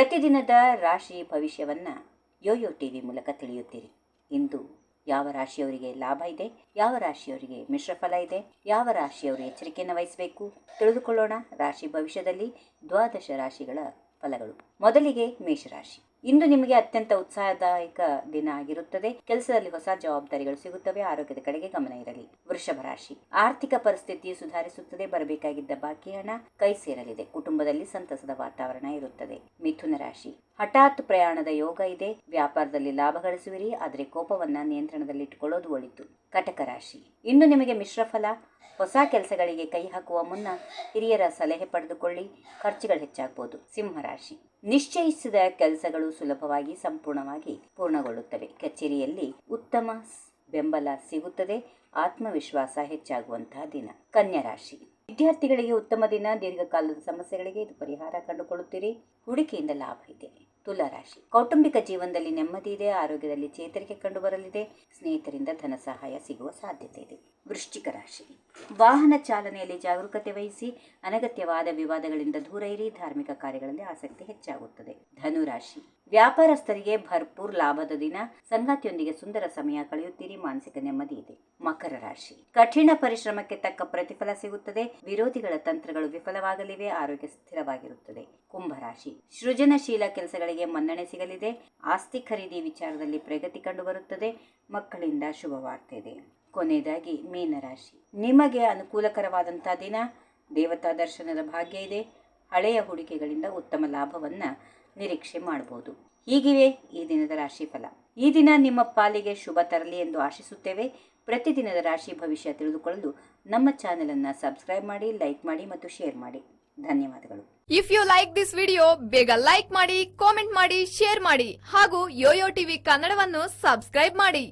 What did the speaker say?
ಪ್ರತಿದಿನದ ರಾಶಿ ಭವಿಷ್ಯವನ್ನ Yoyo TV ಮೂಲಕ ತಿಳಿಯುತ್ತೀರಿ. ಇಂದು ಯಾವ ರಾಶಿಯವರಿಗೆ ಲಾಭ ಇದೆ, ಯಾವ ರಾಶಿಯವರಿಗೆ ಮಿಶ್ರ ಫಲ ಇದೆ, ಯಾವ ರಾಶಿಯವರು ಎಚ್ಚರಿಕೆಯನ್ನು ವಹಿಸಬೇಕು ತಿಳಿದುಕೊಳ್ಳೋಣ. ರಾಶಿ ಭವಿಷ್ಯದಲ್ಲಿ 12 ರಾಶಿಗಳ ಫಲಗಳು. ಮೊದಲಿಗೆ ಮೇಷರಾಶಿ. ಇಂದು ನಿಮಗೆ ಅತ್ಯಂತ ಉತ್ಸಾಹದಾಯಕ ದಿನ ಆಗಿರುತ್ತದೆ. ಕೆಲಸದಲ್ಲಿ ಹೊಸ ಜವಾಬ್ದಾರಿಗಳು ಸಿಗುತ್ತವೆ. ಆರೋಗ್ಯದ ಕಡೆಗೆ ಗಮನ ಇರಲಿ. ವೃಷಭ ರಾಶಿ. ಆರ್ಥಿಕ ಪರಿಸ್ಥಿತಿಯು ಸುಧಾರಿಸುತ್ತದೆ. ಬರಬೇಕಾಗಿದ್ದ ಬಾಕಿ ಹಣ ಕೈ ಸೇರಲಿದೆ. ಕುಟುಂಬದಲ್ಲಿ ಸಂತಸದ ವಾತಾವರಣ ಇರುತ್ತದೆ. ಮಿಥುನ ರಾಶಿ. ಹಠಾತ್ ಪ್ರಯಾಣದ ಯೋಗ ಇದೆ. ವ್ಯಾಪಾರದಲ್ಲಿ ಲಾಭ ಗಳಿಸುವಿರಿ, ಆದರೆ ಕೋಪವನ್ನ ನಿಯಂತ್ರಣದಲ್ಲಿಟ್ಟುಕೊಳ್ಳೋದು ಒಳಿತು. ಕಟಕ ರಾಶಿ. ಇಂದು ನಿಮಗೆ ಮಿಶ್ರ ಫಲ. ಹೊಸ ಕೆಲಸಗಳಿಗೆ ಕೈ ಹಾಕುವ ಮುನ್ನ ಹಿರಿಯರ ಸಲಹೆ ಪಡೆದುಕೊಳ್ಳಿ. ಖರ್ಚುಗಳು ಹೆಚ್ಚಾಗಬಹುದು. ಸಿಂಹರಾಶಿ. ನಿಶ್ಚಯಿಸಿದ ಕೆಲಸಗಳು ಸುಲಭವಾಗಿ ಸಂಪೂರ್ಣವಾಗಿ ಪೂರ್ಣಗೊಳ್ಳುತ್ತವೆ. ಕಚೇರಿಯಲ್ಲಿ ಉತ್ತಮ ಬೆಂಬಲ ಸಿಗುತ್ತದೆ. ಆತ್ಮವಿಶ್ವಾಸ ಹೆಚ್ಚಾಗುವಂತಹ ದಿನ. ಕನ್ಯಾ ರಾಶಿ. ವಿದ್ಯಾರ್ಥಿಗಳಿಗೆ ಉತ್ತಮ ದಿನ. ದೀರ್ಘಕಾಲದ ಸಮಸ್ಯೆಗಳಿಗೆ ಇದು ಪರಿಹಾರ ಕಂಡುಕೊಳ್ಳುತ್ತೀರಿ. ಹೂಡಿಕೆಯಿಂದ ಲಾಭ ಇದೆ. ತುಲಾ ರಾಶಿ. ಕೌಟುಂಬಿಕ ಜೀವನದಲ್ಲಿ ನೆಮ್ಮದಿ ಇದೆ. ಆರೋಗ್ಯದಲ್ಲಿ ಚೇತರಿಕೆ ಕಂಡು ಬರಲಿದೆ. ಸ್ನೇಹಿತರಿಂದ ಧನ ಸಹಾಯ ಸಿಗುವ ಸಾಧ್ಯತೆ ಇದೆ. ವೃಶ್ಚಿಕ ರಾಶಿ. ವಾಹನ ಚಾಲನೆಯಲ್ಲಿ ಜಾಗರೂಕತೆ ವಹಿಸಿ. ಅನಗತ್ಯವಾದ ವಿವಾದಗಳಿಂದ ದೂರ ಇರಿ. ಧಾರ್ಮಿಕ ಕಾರ್ಯಗಳಲ್ಲಿ ಆಸಕ್ತಿ ಹೆಚ್ಚಾಗುತ್ತದೆ. ಧನು ರಾಶಿ. ವ್ಯಾಪಾರಸ್ಥರಿಗೆ ಭರ್ಪೂರ್ ಲಾಭದ ದಿನ. ಸಂಗಾತಿಯೊಂದಿಗೆ ಸುಂದರ ಸಮಯ ಕಳೆಯುತ್ತೀರಿ. ಮಾನಸಿಕ ನೆಮ್ಮದಿ ಇದೆ. ಮಕರ ರಾಶಿ. ಕಠಿಣ ಪರಿಶ್ರಮಕ್ಕೆ ತಕ್ಕ ಪ್ರತಿಫಲ ಸಿಗುತ್ತದೆ. ವಿರೋಧಿಗಳ ತಂತ್ರಗಳು ವಿಫಲವಾಗಲಿವೆ. ಆರೋಗ್ಯ ಸ್ಥಿರವಾಗಿರುತ್ತದೆ. ಕುಂಭರಾಶಿ. ಸೃಜನಶೀಲ ಕೆಲಸಗಳಿಗೆ ಮನ್ನಣೆ ಸಿಗಲಿದೆ. ಆಸ್ತಿ ಖರೀದಿ ವಿಚಾರದಲ್ಲಿ ಪ್ರಗತಿ ಕಂಡುಬರುತ್ತದೆ. ಮಕ್ಕಳಿಂದ ಶುಭ ವಾರ್ತೆ ಇದೆ. ಕೊನೆಯದಾಗಿ ಮೀನರಾಶಿ. ನಿಮಗೆ ಅನುಕೂಲಕರವಾದಂತಹ ದಿನ. ದೇವತಾ ದರ್ಶನದ ಭಾಗ್ಯ ಇದೆ. ಹಳೆಯ ಹೂಡಿಕೆಗಳಿಂದ ಉತ್ತಮ ಲಾಭವನ್ನ ನಿರೀಕ್ಷೆ ಮಾಡಬಹುದು. ಹೀಗಿವೆ ಈ ದಿನದ ರಾಶಿ ಫಲ. ಈ ದಿನ ನಿಮ್ಮ ಪಾಲಿಗೆ ಶುಭ ತರಲಿ ಎಂದು ಆಶಿಸುತ್ತೇವೆ. ಪ್ರತಿದಿನದ ರಾಶಿ ಭವಿಷ್ಯ ತಿಳಿದುಕೊಳ್ಳಲು ನಮ್ಮ ಚಾನೆಲ್ ಅನ್ನು ಸಬ್ಸ್ಕ್ರೈಬ್ ಮಾಡಿ, ಲೈಕ್ ಮಾಡಿ ಮತ್ತು ಶೇರ್ ಮಾಡಿ. ಧನ್ಯವಾದಗಳು. If you like this video, ಬೇಗ ಲೈಕ್ ಮಾಡಿ, ಕಾಮೆಂಟ್ ಮಾಡಿ, ಶೇರ್ ಮಾಡಿ ಹಾಗೂ ಯೋಯೋ ಟಿವಿ ಕನ್ನಡವನ್ನು ಸಬ್ಸ್ಕ್ರೈಬ್ ಮಾಡಿ.